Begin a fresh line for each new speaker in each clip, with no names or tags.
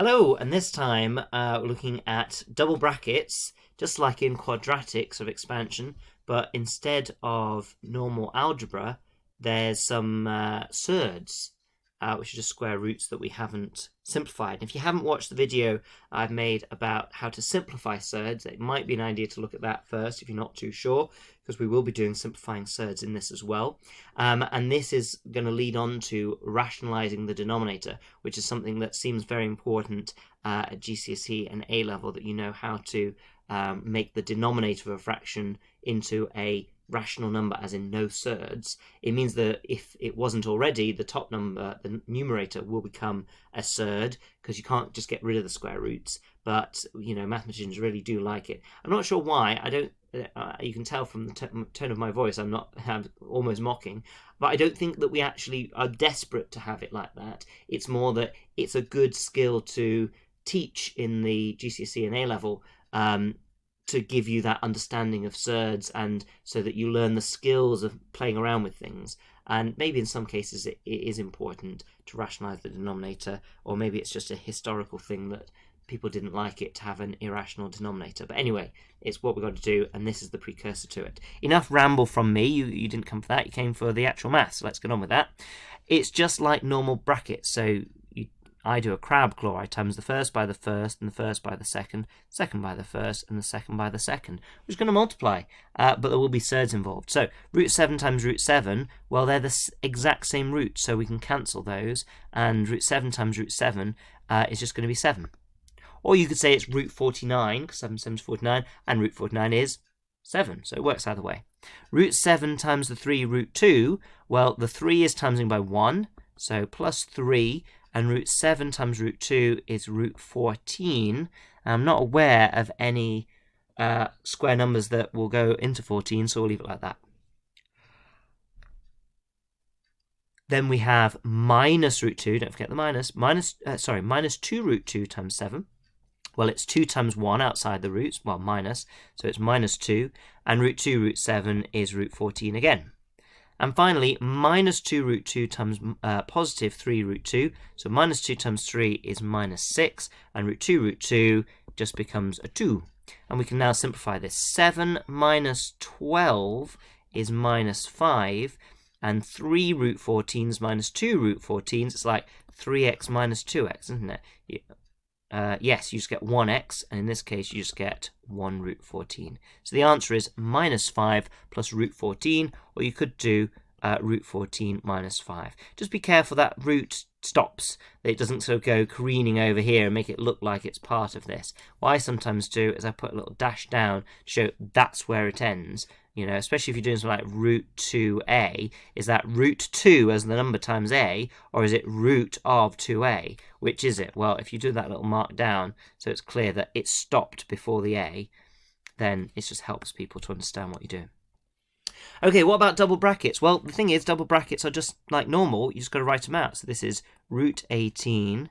Hello, and this time we're looking at double brackets, just like in quadratics of expansion, but instead of normal algebra, there's some surds, which are just square roots that we haven't simplified. And if you haven't watched the video I've made about how to simplify surds, it might be an idea to look at that first if you're not too sure, because we will be doing simplifying surds in this as well. And this is going to lead on to rationalizing the denominator, which is something that seems very important at GCSE and A level, that you know how to make the denominator of a fraction into a rational number, as in no surds. It means that if it wasn't already, the top number, the numerator, will become a surd, because you can't just get rid of the square roots. But you know, mathematicians really do like it. I'm not sure why. I don't. You can tell from the tone of my voice, I'm almost mocking, but I don't think that we actually are desperate to have it like that. It's more that it's a good skill to teach in the GCSE and A level, to give you that understanding of surds, and so that you learn the skills of playing around with things. And maybe in some cases it is important to rationalize the denominator, or maybe it's just a historical thing that people didn't like it to have an irrational denominator. But anyway, it's what we've got to do, and this is the precursor to it. Enough ramble from me. You didn't come for that, you came for the actual maths, so let's get on with that. It's just like normal brackets. So I do a crab claw. I times the first by the first, and the first by the second by the first, and the second by the second, which is going to multiply, but there will be surds involved. So root 7 times root 7, well, they're the exact same root, so we can cancel those, and root 7 times root 7 is just going to be 7. Or you could say it's root 49, because 7 times 49, and root 49 is 7, so it works either way. Root 7 times the 3, root 2, well, the 3 is timesing by 1, so plus 3, and root 7 times root 2 is root 14. I'm not aware of any square numbers that will go into 14, so we'll leave it like that. Then we have minus root 2, don't forget the minus, minus 2 root 2 times 7. Well, it's 2 times 1 outside the roots, well, minus, so it's minus 2, and root 2 root 7 is root 14 again. And finally, minus 2 root 2 times positive 3 root 2. So minus 2 times 3 is minus 6. And root 2 just becomes a 2. And we can now simplify this. 7 minus 12 is minus 5. And 3 root 14s minus 2 root 14s, it's like 3x minus 2x, isn't it? Yes, you just get 1x, and in this case you just get 1 root 14. So the answer is minus 5 plus root 14, or you could do root 14 minus 5. Just be careful that root stops, that it doesn't sort of go careening over here and make it look like it's part of this. What I sometimes do is I put a little dash down to show that's where it ends. You know, especially if you're doing something like root 2a, is that root 2 as the number times a, or is it root of 2a? Which is it? Well, if you do that little mark down so it's clear that it stopped before the a, then it just helps people to understand what you're doing. Okay, what about double brackets? Well, the thing is, double brackets are just like normal. You just got to write them out. So this is root 18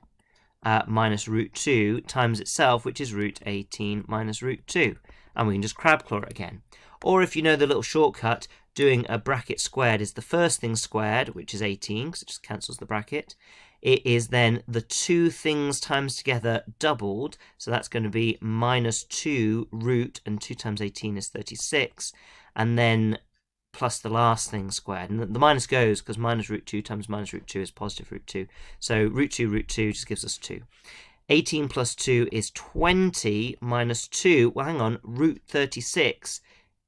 minus root 2 times itself, which is root 18 minus root 2. And we can just crab claw it again. Or if you know the little shortcut, doing a bracket squared is the first thing squared, which is 18, because it just cancels the bracket. It is then the two things times together doubled, so that's going to be minus 2 root, and 2 times 18 is 36, and then plus the last thing squared. And the minus goes because minus root 2 times minus root 2 is positive root 2. So root 2 just gives us 2. 18 plus 2 is 20 minus 2. Well, hang on, root 36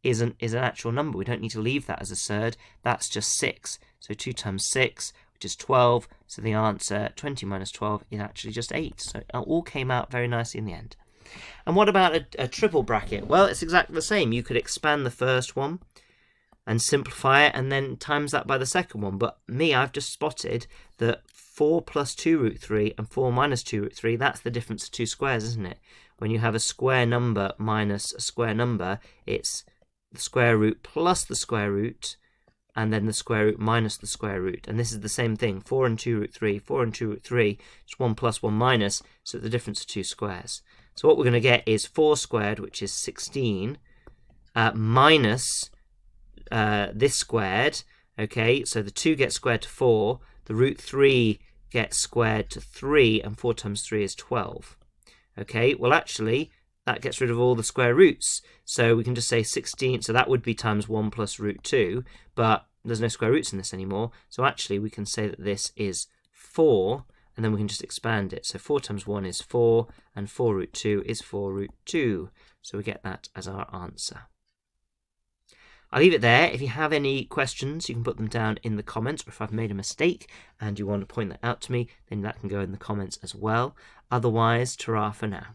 is an actual number. We don't need to leave that as a surd. That's just 6. So 2 times 6, which is 12. So the answer, 20 minus 12, is actually just 8. So it all came out very nicely in the end. And what about a triple bracket? Well, it's exactly the same. You could expand the first one and simplify it, and then times that by the second one. But me, I've just spotted that 4 plus 2 root 3 and 4 minus 2 root 3, that's the difference of two squares, isn't it? When you have a square number minus a square number, it's the square root plus the square root, and then the square root minus the square root. And this is the same thing. 4 and 2 root 3, 4 and 2 root 3, it's 1 plus 1 minus, so the difference of two squares. So what we're going to get is 4 squared, which is 16, minus this squared. Okay, so the 2 gets squared to 4, the root 3 get squared to 3, and 4 times 3 is 12. Okay, well actually that gets rid of all the square roots, so we can just say 16, so that would be times 1 plus root 2, but there's no square roots in this anymore, so actually we can say that this is 4, and then we can just expand it. So 4 times 1 is 4, and 4 root 2 is 4 root 2, so we get that as our answer. I'll leave it there. If you have any questions, you can put them down in the comments, or if I've made a mistake and you want to point that out to me, then that can go in the comments as well. Otherwise, ta-ra for now.